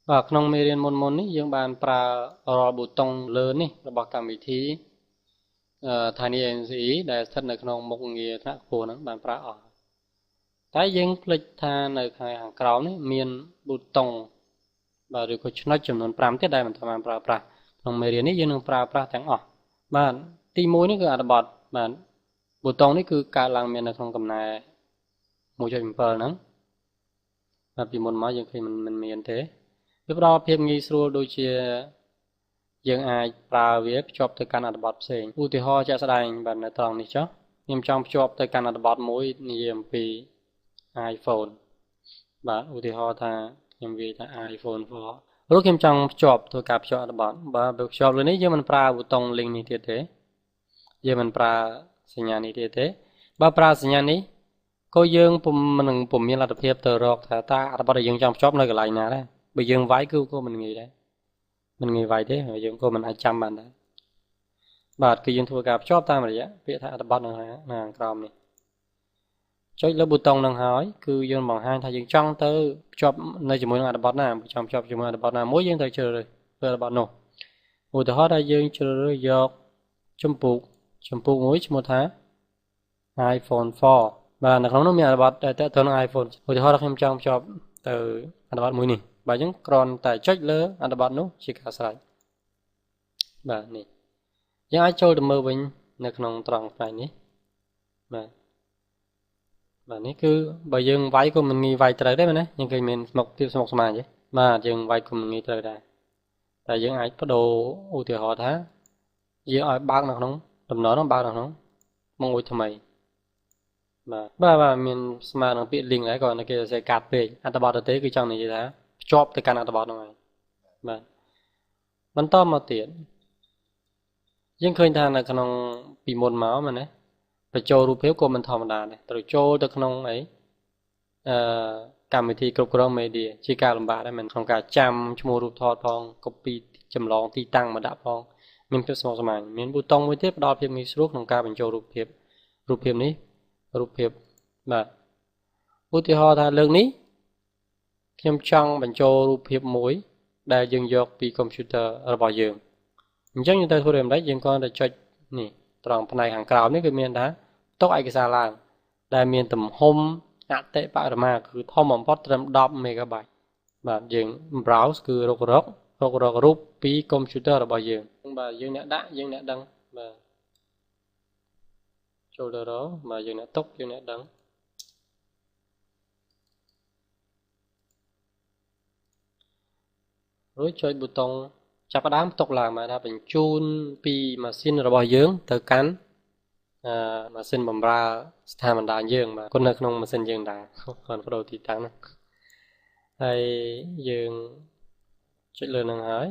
và trong mê riêng môn môn ní dương bàn pra rò bù tông lớn ní là bọc cảm vị thí thà ni anh sĩ để thân ở trong một nghề thác phù nó bàn pra ở tại dương lịch thà nơi khai hàng cáo ní miền bù tông và rồi có nói chừng nón pram tiết đây mình tham pra pra trong mê riêng ní dương pra pra thằng ở bạn ti mối ní cứ ăn bọt bạn bù tông ní cứ cả làng miền ở trong cầm này một cho mình phờ nắng và vì môn máu dương khi mình miền thế lúc đó phim nghi sưu đôi chia dương ai pra viết chụp từ Canada bot sen u thì họจะแสดงแบบในตรงนี้จ้ะยิมจอมชอบtừ Canada bot មួយยิมពី iPhone បាទឧទាហរណ៍ថាខ្ញុំវាថា iPhone 4ព្រោះខ្ញុំចង់ភ្ជាប់ទៅការភ្ជាប់ Bot បាទបើភ្ជាប់លើនេះយើងមិនប្រើប៊ូតុង link នេះទៀតទេយើងមិនប្រើសញ្ញានេះទៀតទេបើប្រើសញ្ញានេះក៏យើងពុំនឹងពុំមានលទ្ធភាពទៅរកថាតើ Bot ដែលយើងចង់ភ្ជាប់នៅកន្លែងណាដែរបើយើងវាយគឺក៏មិនងាយដែរមិនងាយវាយទេយើងក៏មិនអាចចាំបានដែរបាទគឺយើងធ្វើការភ្ជាប់តាមរយៈពាក្យថា Bot នៅខាងក្រោមនេះចុចលើប៊ូតុងនឹងហើយគឺយើងបង្ហាញថាយើងចង់ទៅភ្ជាប់នៅជាមួយនឹង Bot ណាចង់ភ្ជាប់ជាមួយ Bot ណាមួយយើងត្រូវជ្រើសរើសធ្វើ Bot នោះឧទាហរណ៍ថាយើងជ្រើសរើសយកជំពូកមួយឈ្មោះថា iPhone 4បាទនៅក្នុងនោះមាន Bot ដែលទាក់ទងនឹង iPhone ឧទាហរណ៍ថាខ្ញុំចង់ភ្ជាប់ទៅ Bot មួយនេះបាទអញ្ចឹងគ្រាន់តែចុចលើ Bot នោះជាការស្រេចបាទនេះយើងអាចចូលទៅមើលវិញនៅក្នុងត្រង់ផ្នែកនេះបាទនេះគឺបើយើងវាយក៏មិនងាយវាយត្រូវដែរមែនណាយើងឃើញមានស្មុកទៀតស្មុកស្មាញទេបាទយើងវាយក៏មិនងាយត្រូវដែរតែយើងអាចបដូរឧទាហរណ៍ថាយើងឲ្យបើកនៅក្នុងដំណរនោះបើកនៅក្នុងមុខមួយថ្មីបាទមានស្មើនឹងពាក្យ link ដែរក៏គេសរសេរកាត់ពេកអត្ថបទទៅគឺចង់និយាយថាភ្ជាប់ទៅកាន់អត្ថបទនោះហើយបាទបន្តមកទៀតយើងឃើញថានៅក្នុងពីមុនមកមែនណាបញ្ចូលរូបភាពក៏មិនធម្មតាដែរត្រូវចូលទៅក្នុងកម្មវិធីគ្រប់គ្រងមេឌៀជាការលំបាកដែរមិនក្នុងការចាំឈ្មោះរូបថតផង copy ចម្លងទីតាំងមកដាក់ផងមានភាពស្មុគស្មាញមានប៊ូតុងមួយទៀតផ្ដល់ភាពងាយស្រួលក្នុងការបញ្ចូលរូបភាពនេះរូបភាពបាទឧទាហរណ៍ថាលើកនេះខ្ញុំចង់បញ្ចូលរូបភាពមួយដែលយើងយកពីកុំព្យូទ័ររបស់យើងអញ្ចឹងយើងត្រូវធ្វើយ៉ាងម៉េចយើងគ្រាន់តែចុចនេះត្រង់ផ្នែកខាងក្រោមនេះគឺមានថាទុកឯកសារឡើងដែលមានទំហំអតិបរមាគឺធំបំផុតត្រឹម10 MB បាទយើង browse គឺរករករូបពីកុំព្យូទ័ររបស់យើងបាទយើងអ្នកដាក់យើងអ្នកដឹងបាទចូលទៅរកបាទយើងអ្នកទុកយើងអ្នកដឹងរួចចុចប៊ូតុងចាប់ផ្ដើមទុកឡើងមកថាបញ្ជូនពីម៉ាស៊ីនរបស់យើងទៅកាន់ម៉ាស៊ីនបម្រើស្ថានបណ្ដាញយើងបាទគាត់នៅក្នុងម៉ាស៊ីនយើងដែរគាត់បដូរទីតាំងហ្នឹងហើយយើងចុចលើនឹងហើយ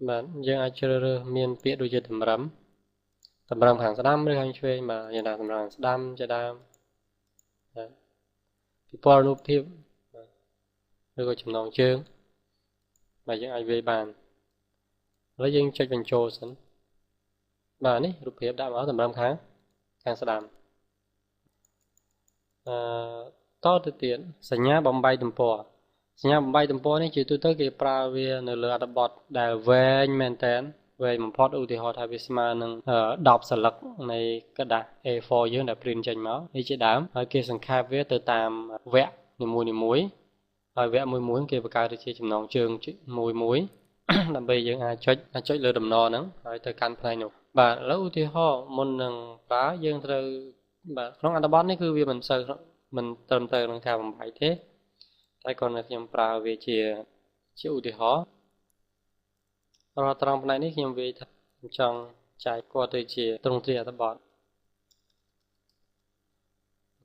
បាទយើងអាចជ្រើសរើសមានពាក្យដូចជាតម្រឹមខាងស្ដាំឬខាងឆ្វេងបាទយើងដាក់តម្រឹមខាងស្ដាំជាដើមបាទពិព័រណ៍រូបភាពឬក៏ចំណងជើងបាទយើងអាចវាយបានហើយយើងចុចបញ្ចូលសិនបាទនេះរូបភាពដាក់មកតម្រឹមខាងស្ដាំតទៅទៀតសញ្ញាបំបីទំព័រនេះជាទូទៅគេប្រើវានៅលើអត្ថបទដែលវែងមែនតើវែងបំផុតឧទាហរណ៍ថាវាស្មើនឹង10សន្លឹកនៃกระดาษ A4 យើងដែល print ចេញមកនេះជាដើមហើយគេសង្ខេបវាទៅតាមវគ្គនីមួយហើយវគ្គមួយគេបង្កើតជាចំណងជើងមួយដើម្បីយើងអាចចុចលើដំណរហ្នឹងហើយទៅកាន់ផ្នែកនោះបាទឥឡូវឧទាហរណ៍មុននឹងប្រើយើងត្រូវបាទក្នុងអត្ថបទនេះគឺវាមិនត្រឹមត្រូវនឹងការបំបីទេតែគ្រាន់តែខ្ញុំប្រើវាជាឧទាហរណ៍រាល់ត្រង់ផ្នែកនេះខ្ញុំវាយថាខ្ញុំចង់ចែកគាត់ទៅជាទ្រង់ទ្រាយអត្ថបទ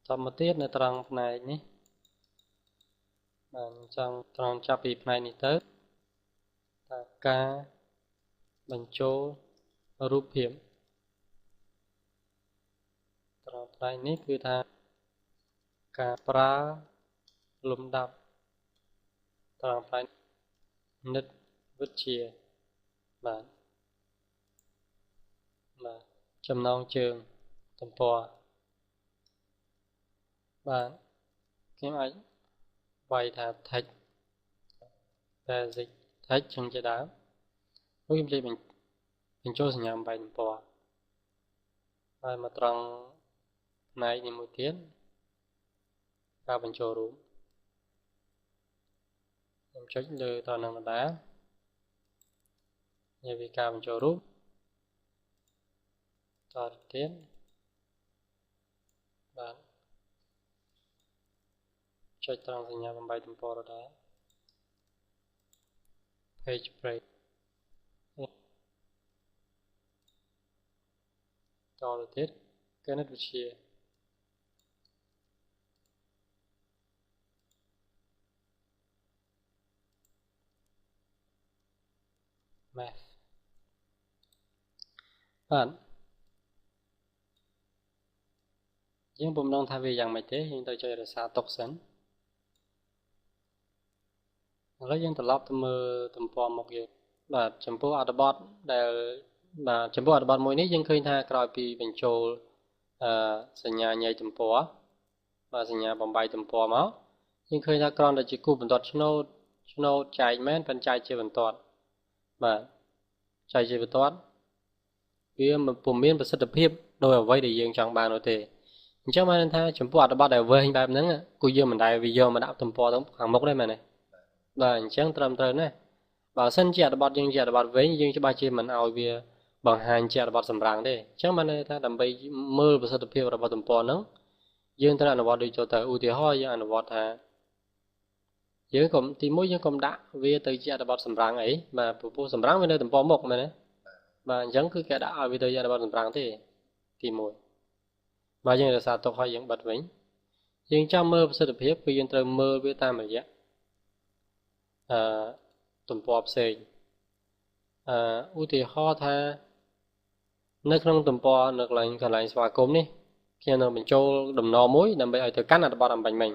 បន្តមកទៀតនៅត្រង់ផ្នែកនេះបាទចង់ត្រង់ចាប់ពីផ្នែកនេះទៅថាការបញ្ចូលរូបភាពត្រង់ផ្នែកនេះគឺថាការប្រើលំដាប់ត្រង់ផ្នែកនិតវិទ្យាបាទចំណងជើងទំព័របាទខ្ញុំអាចវាយថា text basic text ចឹងជាដើមនោះខ្ញុំនិយាយបញ្ចូលសញ្ញាបំបែកទំព័រហើយមកត្រង់ផ្នែកនេះមួយទៀតការបញ្ចូលរូបខ្ញុំចុចលើតនឹងដដែលនិយាយពីការបញ្ចូលរូបតទៅទៀតបាទចុចត្រង់សញ្ញាបំបែកទំព័រដដែល page break តទៅទៀតគណិតវិទ្យា math បាទយើងពុំដឹងថាវាយ៉ាងម៉េចទេយើងទៅចុចរក្សាទុកសិនឥឡូវយើងត្រឡប់ទៅមើលទំព័រមុខយើងបាទចំពោះអត្ថបទដែលបាទចំពោះអត្ថបទមួយនេះយើងឃើញថាក្រោយពីបញ្ចូលសញ្ញាញែកទំព័របាទសញ្ញាបំបែកទំព័រមកយើងឃើញថាគ្រាន់តែជាគូបន្ទាត់ឆ្នោតចែកមែនប៉ុន្តែចែកជាបន្ទាត់បាទចែកជាបន្ទាត់វាពុំមានប្រសិទ្ធភាពដោយអ្វីដែលយើងចង់បាននោះទេអញ្ចឹងបានថាចំពោះអត្ថបទដែលវែងបែបហ្នឹងគូយើងមិនដែលវាយកមកដាក់ទំព័រទៅខាងមុខទេមែនទេបាទអញ្ចឹងត្រឹមត្រូវណាបើសិនជាអត្ថបទយើងជាអត្ថបទវែងយើងច្បាស់ជាមិនឲ្យវាបង្ហាញជាអត្ថបទសម្រាំងទេអញ្ចឹងបានន័យថាដើម្បីមើលប្រសិទ្ធភាពរបស់ទំព័រហ្នឹងយើងត្រូវអនុវត្តដូចចូលទៅឧទាហរណ៍យើងអនុវត្តថាយើងកុំទីមួយយើងកុំដាក់វាទៅជាអត្ថបទសម្រាំងអីបាទពពុះសម្រាំងវានៅទំព័រមុខមែនទេបាទអញ្ចឹងគឺគេដាក់ឲ្យវាទៅជាអត្ថបទសម្រាំងទេទីមួយបាទយើងរក្សាទុកឲ្យយើងបិទវិញយើងចាំមើលប្រសិទ្ធភាពគឺយើងត្រូវមើលវាតាមរយៈទំព័រផ្សេងឧទាហរណ៍ថានៅក្នុងទំព័រនៅកន្លែងស្វាគមន៍នេះខ្ញុំនឹងបញ្ចូលដំណមួយដើម្បីឲ្យទៅកាន់អត្ថបទអំបញ្ញមិញ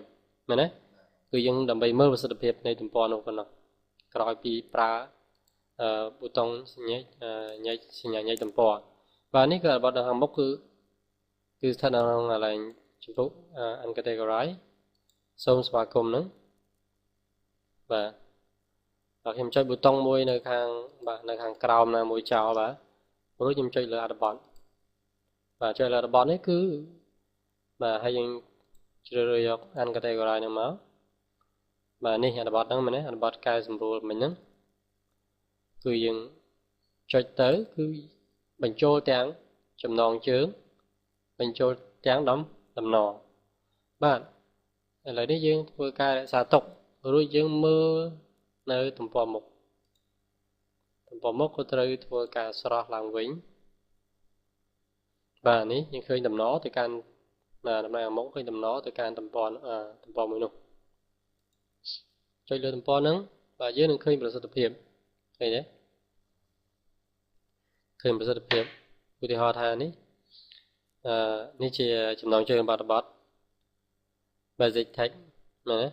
មែនទេគឺយើងដើម្បីមើលប្រសិទ្ធភាពនៃទំព័រនោះប៉ុណ្ណោះក្រោយពីប្រើប៊ូតុងសញ្ញាញែកទំព័របាទនេះគឺអត្ថបទនៅខាងមុខគឺស្ថិតនៅក្នុងកន្លែងចំពោះ uncategorize សូមស្វាគមន៍ហ្នឹងបាទហើយខ្ញុំចុចប៊ូតុងមួយនៅខាងបាទនៅខាងក្រោមណាមួយចោលបាទរួចខ្ញុំចុចលើអត្ថបទបាទចុចលើអត្ថបទនេះគឺបាទហើយយើងជ្រើសរើសយក uncategorize ហ្នឹងមកបាទនេះអត្ថបទហ្នឹងមែនទេអត្ថបទកែសម្រួលមិញហ្នឹងគឺយើងចុចទៅគឺបញ្ចូលទាំងចំណងជើងបញ្ចូលទាំងដំណបាទឥឡូវនេះយើងធ្វើការរក្សាទុករួចយើងមើលនៅទំព័រមុខក៏ត្រូវធ្វើការស្រោះឡើងវិញបាទនេះយើងឃើញដំណទៅកាន់ដំណើរមុខឃើញដំណទៅកាន់ទំព័រមួយនោះចុចលើទំព័រហ្នឹងបាទយើងនឹងឃើញប្រសិទ្ធភាពឃើញទេឃើញប្រសិទ្ធភាពឧទាហរណ៍ថានេះជាចំណងជើងបទ basic text មែនទេ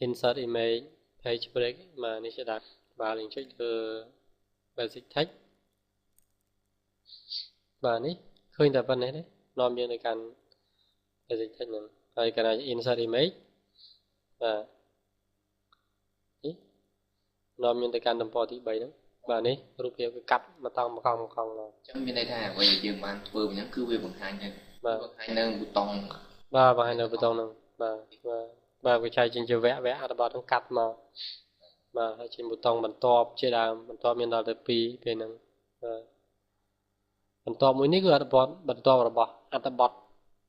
insert image page break បាទនេះជាដាក់បាទយើងចុចលើ basic text បាទនេះឃើញតែប៉ុណ្ណេះទេនាំយើងទៅកាន់ basic text ហ្នឹងហើយកាលណា insert image បាទនេះនាំយើងទៅកាន់ទំព័រទី3ហ្នឹងបាទនេះរូបភាពគឺកាត់មកតង់មកកង់អញ្ចឹងមានន័យថាអ្វីដែលយើងបានធ្វើវិញហ្នឹងគឺវាបង្ហាញហ្នឹងបង្ហាញនៅប៊ូតុងបាទបង្ហាញនៅប៊ូតុងហ្នឹងបាទវាចែកចេញជាវគ្គអត្ថបទហ្នឹងកាត់មកបាទហើយជាប៊ូតុងបន្ទាប់ជាដើមបន្ទាប់មានដល់ទៅ2ពេលហ្នឹងបាទបន្ទាប់មួយនេះគឺអត្ថបទបន្ទាប់របស់អត្ថបទ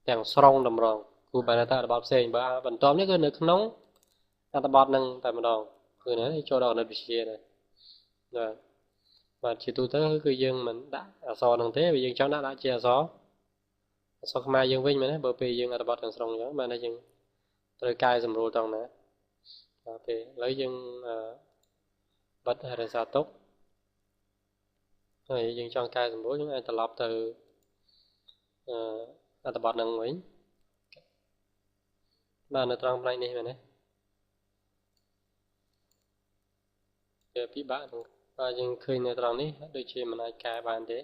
ទាំងស្រុងតម្រងគឺបែរថាអត្ថបទផ្សេងបើបន្ទាប់នេះគឺនៅក្នុងអត្ថបទហ្នឹងតែម្ដងគឺណាចូលដល់គណិតវិទ្យាដែរបាទជាទូទៅគឺយើងមិនដាក់អក្សរហ្នឹងទេបើយើងចង់ដាក់ជាអក្សរខ្មែរយើងវិញមែនទេបើពេលយើងអត្ថបទទាំងស្រុងអញ្ចឹងបានតែយើងត្រូវកែសម្រួលតង់ណាបាទពេលឥឡូវយើងបិទរក្សាទុកហើយយើងចង់កែសម្រួលយើងអាចត្រឡប់ទៅអត្ថបទហ្នឹងវិញបាទនៅត្រង់ផ្នែកនេះមែនទេវាពិបាកហ្នឹងបាទយើងឃើញនៅត្រង់នេះដូចជាមិនអាចកែបានទេ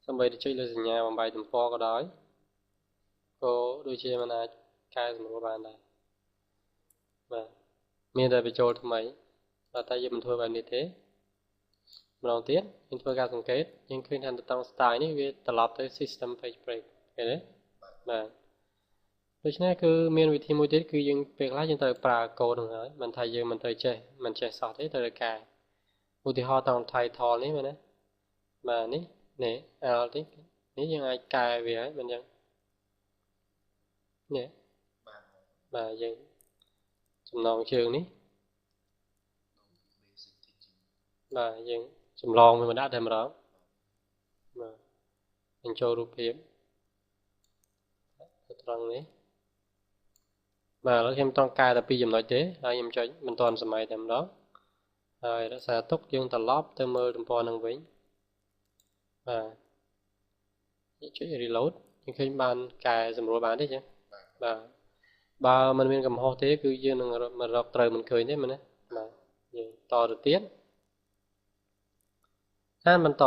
សូម្បីតែចុចលើសញ្ញាបំបែកទំព័រក៏ដោយក៏ដូចជាមិនអាចកែសម្រួលបានដែរបាទមានតែបញ្ចូលថ្មី và tại vì mình thôi bài như thế đầu tiên mình thôiการtổng kết nhưng khi thành trong style này về tập lặp tới system page break cái đấy màដូច្នេះគឺមានវិធីមួយទៀតគឺយើងពេលខ្លះយើងត្រូវប្រើកូដហ្នឹងហើយមិនថាយើងមិនត្រូវចេះមិនចេះសោះទេត្រូវកែឧទាហរណ៍តាម title នេះមែនទេបាទនេះនេះ L នេះយើងអាចកែវាហើយមិនចឹងនេះបាទយើងចំណងជើងនេះបាទយើងចម្លងវាមកដាក់តែម្ដងបាទយើងចូលរូបភាពទៅត្រង់នេះបាទឥឡូវខ្ញុំต้องកែតែពីរចំណុចទេហើយខ្ញុំចុចមិនទាន់សម័យតែម្ដងហើយរក្សាទុកយើងត្រឡប់ទៅមើលទំព័រនឹងវិញបាទចុច reload យើងឃើញបានកែសម្រួលបានទេចឹងបាទបើមិនមានកំហុសទេគឺយើងនឹងមករកត្រូវមិនឃើញទេមែនទេបាទយើងតទៅទៀតអានបន្ត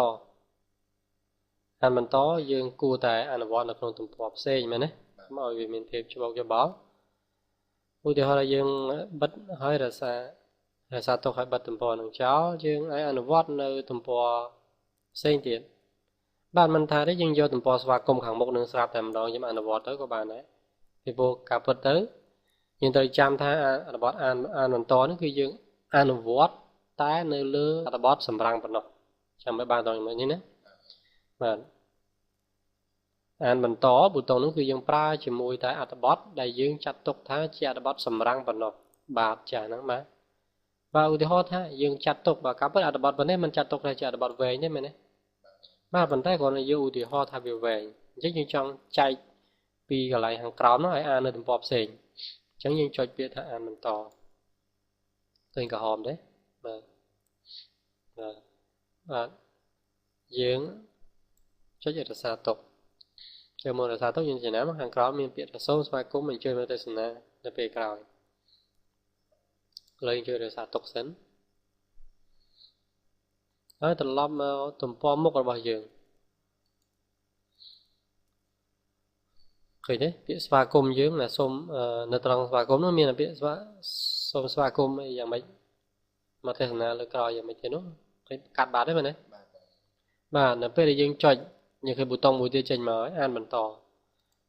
យើងគួរតែអនុវត្តនៅក្នុងទំព័រផ្សេងមែនទេមកឲ្យវាមានភាពច្បោកច្បល់ឧទាហរណ៍យើងបិទហើយរក្សាទុកឲ្យបិទទំព័រនឹងចោលយើងអាចអនុវត្តនៅទំព័រផ្សេងទៀតបាទមិនថាទេយើងយកទំព័រស្វាគមន៍ខាងមុខនឹងស្រាប់តែម្ដងយើងអនុវត្តទៅក៏បានដែរពីព្រោះការពិតទៅយើងត្រូវចាំថាអនុវត្តអានបន្តនេះគឺយើងអនុវត្តតែនៅលើអត្ថបទសម្រាំងប៉ុណ្ណោះចាំមិនបានដល់នេះណាបាទអានបន្តប៊ូតុងនោះគឺយើងប្រើជាមួយតែអត្ថបទដែលយើងចាត់ទុកថាជាអត្ថបទសម្រាំងប៉ុណ្ណោះបាទចាហ្នឹងបាទឧទាហរណ៍ថាយើងចាត់ទុកបើការពិតអត្ថបទប៉ុណ្ណេះមិនចាត់ទុកថាជាអត្ថបទវែងទេមែនទេបាទប៉ុន្តែគ្រាន់តែយកឧទាហរណ៍ថាវាវែងអញ្ចឹងយើងចង់ចែកពីកន្លែងខាងក្រោមនោះឲ្យអាននៅទំព័រផ្សេងអញ្ចឹងយើងចុចពាក្យថាអានបន្តឃើញក្រហមទេបាទយើងចុចរក្សាទុកចូលមករក្សាទុកយើងចំណាំខាងក្រោមមានពាក្យថាសូមស្វាគមន៍អញ្ជើញមកទស្សនានៅពេលក្រោយលើយើងជួយរក្សាទុកសិនហើយត្រឡប់មកទំព័រមុខរបស់យើងឃើញទេពាក្យស្វាគមន៍យើងណាសូមនៅត្រង់ស្វាគមន៍នោះមានពាក្យសូមស្វាគមន៍យ៉ាងម៉េចមកទស្សនាលើក្រោយយ៉ាងម៉េចទេនោះឃើញកាត់បាត់ទេមែនទេបាទនៅពេលដែលយើងចុចយើងឃើញប៊ូតុងមួយទៀតចេញមកហើយអានបន្ត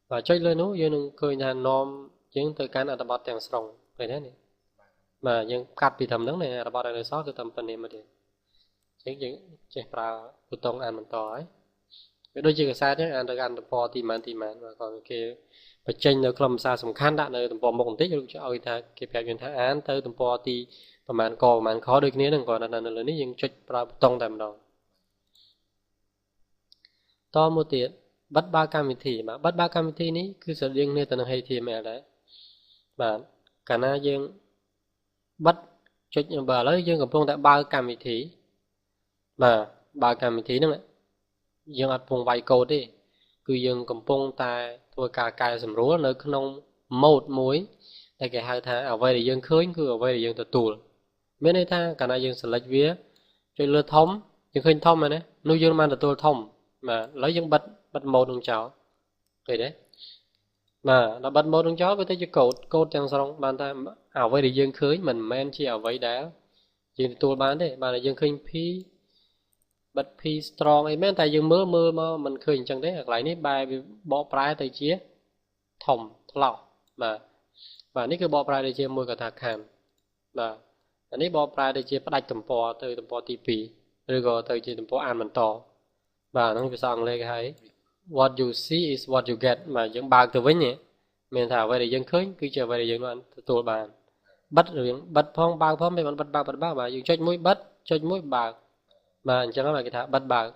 បាទចុចលើនោះយើងនឹងឃើញថានាំយើងទៅកាន់អត្ថបទទាំងស្រុងឃើញទេនេះបាទយើងកាត់ពីត្រឹមហ្នឹងអត្ថបទដែលនៅសល់គឺត្រឹមប៉ុណ្្នេះមកទេអញ្ចឹងយើងចេះប្រើប៊ូតុងអានបន្តហើយវាដូចជាកាសែតហ្នឹងអានទៅកាន់ទំព័រទីម៉ានបាទគាត់គេបញ្ចេញនៅខ្លឹមសារសំខាន់ដាក់នៅទំព័រមុខបន្តិចឬឲ្យថាគេប្រាប់យើងថាអានទៅទំព័រទីប្រហែលកប្រហែលខដូចគ្នាហ្នឹងគាត់នៅលើនេះយើងចុចប្រើប៊ូតុងតែម្ដងតមកទៀតបិទបើកកម្មវិធីបាទបិទបើកកម្មវិធីនេះគឺស្រដៀងគ្នាទៅនឹង HTML ដែរបាទកាលណាយើងបិទចុចបើឥឡូវយើងកំពុងតែបើកកម្មវិធីបាទបើកកម្មវិធីហ្នឹងយើងអត់ពងវាយកូដទេគឺយើងកំពុងតែធ្វើការកែសម្រួលនៅក្នុង mode មួយដែលគេហៅថាអ្វីដែលយើងឃើញគឺអ្វីដែលយើងទទួលមានន័យថាកាលណាយើង select វាចុចលើធំយើងឃើញធំមែនទេនោះយើងបានទទួលធំបាទឥឡូវយើងបិទ mode នឹងចោលឃើញទេបាទដល់បិទ mode នឹងចោលវាទៅជាកូដទាំងស្រុងបានថាអ្វីដែលយើងឃើញមិនមែនជាអ្វីដែលយើងទទួលបានទេបាទយើងឃើញ P បិទ P strong អីមែនតែយើងមើលមកមិនឃើញអញ្ចឹងទេកន្លែងនេះបែរវាបកប្រែទៅជាធំថ្លោបាទនេះគឺបកប្រែទៅជាមួយកថាខណ្ឌបាទអានេះបកប្រែទៅជាផ្ដាច់ទំព័រទៅទំព័រទី2ឬក៏ទៅជាទំព័រអានបន្តបាទហ្នឹងភាសាអង់គ្លេសគេហៅ what you see is what you get បាទយើងបើកទៅវិញមានថាអ្វីដែលយើងឃើញគឺជាអ្វីដែលយើងបានទទួលបានបិទរឿងបិទផងបើកផងមិនបានបិទបើកបាទយើងចុចមួយបិទចុចមួយបើកបាទអញ្ចឹងគេថាបិទបើក